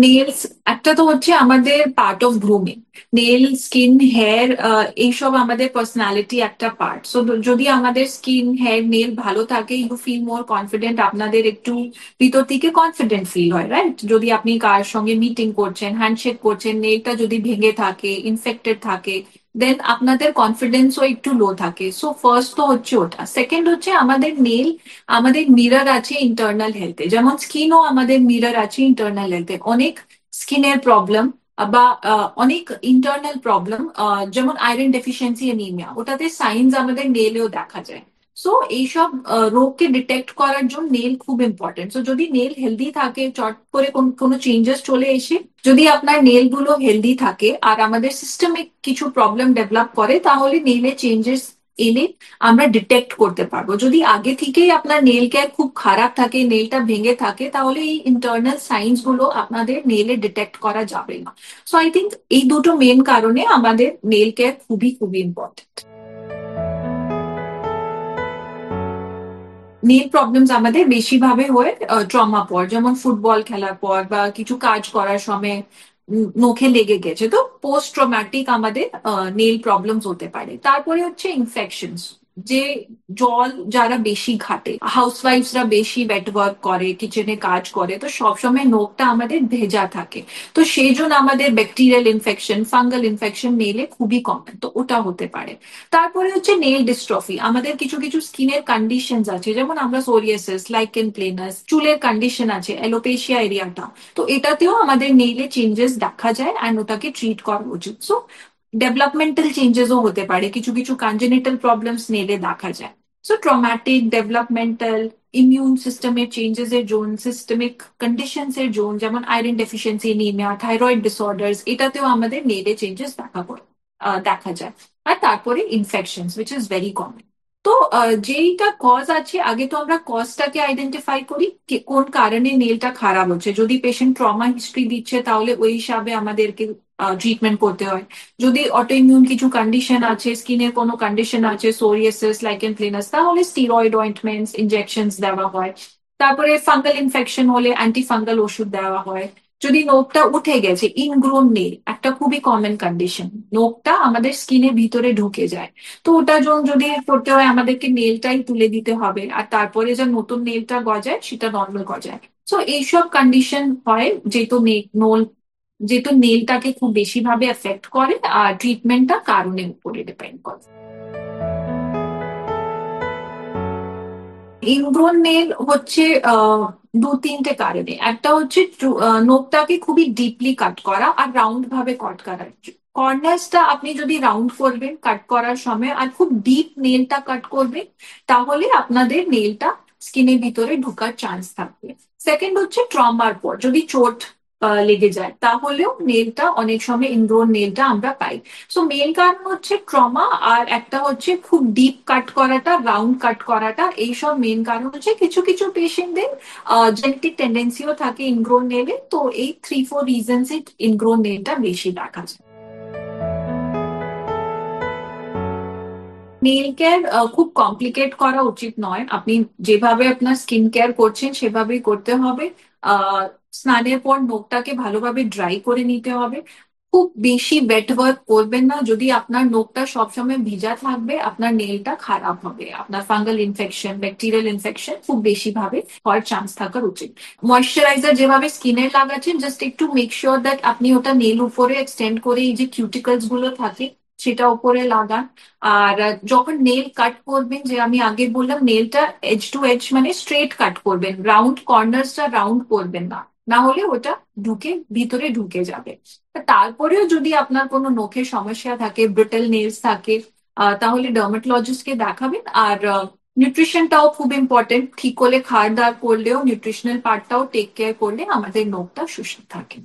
Nails একটা তো হচ্ছে আমাদের part of grooming. Nail, skin, hair, এইসব আমাদের পার্সোনালিটি একটা পার্ট। সো যদি আমাদের স্কিন, হেয়ার, নেল ভালো থাকে, ইউ ফিল মোর কনফিডেন্ট, আপনাদের একটু ভিতর থেকে কনফিডেন্ট ফিল হয়, রাইট? যদি আপনি কার সঙ্গে মিটিং করছেন, হ্যান্ডশেক করছেন, নেলটা যদি ভেঙে থাকে, ইনফেক্টেড থাকে, দেন আপনাদের কনফিডেন্সও একটু লো থাকে। সো ফার্স্ট তো হচ্ছে ওটা। সেকেন্ড হচ্ছে আমাদের নেল আমাদের মিরর আছে ইন্টারনাল হেলথে, যেমন স্কিনও আমাদের মিরর আছে ইন্টারনাল হেলথে। অনেক স্কিনের প্রবলেম বা অনেক ইন্টারনাল প্রবলেম, যেমন আয়রন ডেফিসিয়েন্সি এনিমিয়া, ওটাতে সাইন্স আমাদের নেলেও দেখা যায়। সো এইসব রোগকে ডিটেক্ট করার জন্য নেল খুব ইম্পর্টেন্ট। সো যদি নেল হেলদি থাকে, চট করে কোনো চেঞ্জেস চলে এসে যদি আপনার নেল গুলো হেলদি থাকে আর আমাদের সিস্টেমিক কিছু প্রবলেম ডেভেলপ করে, তাহলে নেলে চেঞ্জেস এলে আমরা ডিটেক্ট করতে পারবো। যদি আগে থেকেই আপনার নেল কেয়ার খুব খারাপ থাকে, নেলটা ভেঙে থাকে, তাহলে এই ইন্টারনাল সাইন্স গুলো আপনাদের নেলে ডিটেক্ট করা যাবে না। সো আই থিঙ্ক এই দুটো মেন কারণে আমাদের নেল কেয়ার খুবই খুবই ইম্পর্টেন্ট। নেল প্রবলেমস আমাদের বেশিভাবে হয় ট্রমা পর, যেমন ফুটবল খেলার পর বা কিছু কাজ করার সময় নখে লেগে গেছে, তো পোস্ট ট্রমাটিক আমাদের নেল প্রবলেমস হতে পারে। তারপরে হচ্ছে ইনফেকশনস, যে জল যারা বেশি ঘাটে, হাউসওয়াইফসরা বেশি ওয়েট ওয়ার্ক করে, কিচেনে কাজ করে, তো সবসময় নখটা আমাদের ভেজা থাকে। তো সেই জন্য আমাদের ব্যাকটেরিয়াল ইনফেকশন, ফাঙ্গাল ইনফেকশন নেলে খুবই কমন, তো ওটা হতে পারে। তারপরে হচ্ছে নেল ডিস্ট্রফি। আমাদের কিছু কিছু স্কিনের কন্ডিশন আছে, যেমন আমরা সোরিয়াসিস, লাইকেন প্লেনাস, চুলের কন্ডিশন আছে, অ্যালোপেশিয়া এরিয়াটা, তো এটাতেও আমাদের নেইলে চেঞ্জেস দেখা যায় অ্যান্ড ওটাকে ট্রিট করা উচিত। সো ডেভেলপমেন্টাল চেঞ্জেসও হতে পারে, কিছু কিছু কনজেনিটাল প্রবলেমস নেলে দেখা যায়। সো ট্রমাটিক, ডেভেলপমেন্টাল, ইমিউন সিস্টেমের চেঞ্জেস এর জোন, সিস্টেমিক কন্ডিশনস এর জোন, যেমন iron deficiency anaemia, thyroid disorders, এটাতেও আমাদের নেলে চেঞ্জেস দেখা যায়। আর তারপরে infection, which is very common. তো যেইটা কজ আছে, আগে তো আমরা কজটাকে আইডেন্টিফাই করি, কোন কারণে নেলটা খারাপ হচ্ছে। যদি পেশেন্ট ট্রমা হিস্ট্রি দিচ্ছে, তাহলে ওই হিসাবে আমাদেরকে ট্রিটমেন্ট করতে হয়। যদি অটোইমিউন কিছু কন্ডিশন আছে, স্কিনের কোনো কন্ডিশন আছে, সোরিয়াসিস, লাইকেন প্লেনাস, তাহলে স্টিরয়েড অয়েন্টমেন্টস, ইনজেকশনস দেওয়া হয়। তারপরে ফাঙ্গাল ইনফেকশন হলে অ্যান্টি ফাঙ্গাল ওষুধ দেওয়া হয়। যদি নোকটা উঠে গেছে, ইনগ্রোন নেল একটা খুবই কমন কন্ডিশন, নোকটা আমাদের স্কিনের ভিতরে ঢুকে যায়, তো ওটা যদি করতে হয়, আমাদেরকে নেলটাই তুলে দিতে হবে, আর তারপরে যে নতুন নেলটা গজায় সেটা নর্মাল গজায়। তো এইসব কন্ডিশন হয় যেহেতু নেলটাকে খুব বেশি ভাবে এফেক্ট করে, আর ট্রিটমেন্টটা কারণের উপরে ডিপেন্ড করে। ইনগ্রোন নেল হচ্ছে দু তিনটে কারণে। একটা হচ্ছে নখটাকে খুবই ডিপলি কাট করা আর রাউন্ড ভাবে কাট করা। কর্নার্সটা আপনি যদি রাউন্ড করবেন কাট করার সময়, আর খুব ডিপ নেলটা কাট করবেন, তাহলে আপনাদের নেলটা স্কিনের ভিতরে ঢোকার চান্স থাকবে। সেকেন্ড হচ্ছে ট্রমার পর যদি চোট লেগে যায়, তাহলেও নেলটা অনেক সময় ইনগ্রোন নেলটা আমরা পাই। সো মেন কারণ হচ্ছে ট্রমা, আর একটা হচ্ছে খুব ডিপ কাট করাটা, রাউন্ড কাট করাটা। এইসব মেন কারণ হচ্ছে। কিছু কিছু পেশেন্টদের জেনেটিক টেন্ডেন্সিও থাকে ইনগ্রোন নেলে, তো এই 3-4 রিজনস ইনগ্রোন নেলটা বেশি দেখা যায়। নেল কেয়ার খুব কমপ্লিকেট করা উচিত নয়। আপনি যেভাবে আপনার স্কিন কেয়ার করছেন সেভাবেই করতে হবে। আহ স্নানের পর নখটাকে ভালোভাবে ড্রাই করে নিতে হবে। খুব বেশি ওয়েট ওয়ার্ক করবেন না। যদি আপনার নখটা সবসময় ভিজা থাকবে, আপনার নেলটা খারাপ হবে, আপনার ফাঙ্গাল ইনফেকশন, ব্যাকটেরিয়াল ইনফেকশন খুব বেশি ভাবে হওয়ার চান্স থাকার উচিত। ময়শ্চারাইজার যেভাবে স্কিনে লাগাচ্ছেন, জাস্ট একটু মেক শিওর দ্যাট আপনি ওটা নেল উপরে এক্সটেন্ড করে, এই যে কিউটিকলস গুলো থাকে সেটা উপরে লাগান। আর যখন নেল কাট করবেন, যে আমি আগে বললাম, নেলটা এজ টু এজ মানে স্ট্রেট কাট করবেন, রাউন্ড কর্নার্সটা রাউন্ড করবেন না, না হলে ওটা ভিতরে ঢুকে যাবে। তারপরেও যদি আপনার কোনো নখের সমস্যা থাকে, ব্রিটেল নেলস থাকে, তাহলে ডার্মাটোলজিস্টকে দেখাবেন। আর নিউট্রিশনটাও খুব ইম্পর্টেন্ট। ঠিক করে খাওয়া দাওয়া করলেও নিউট্রিশনাল পার্টটাও টেক কেয়ার করলে আমাদের নখটা সুস্থ থাকে।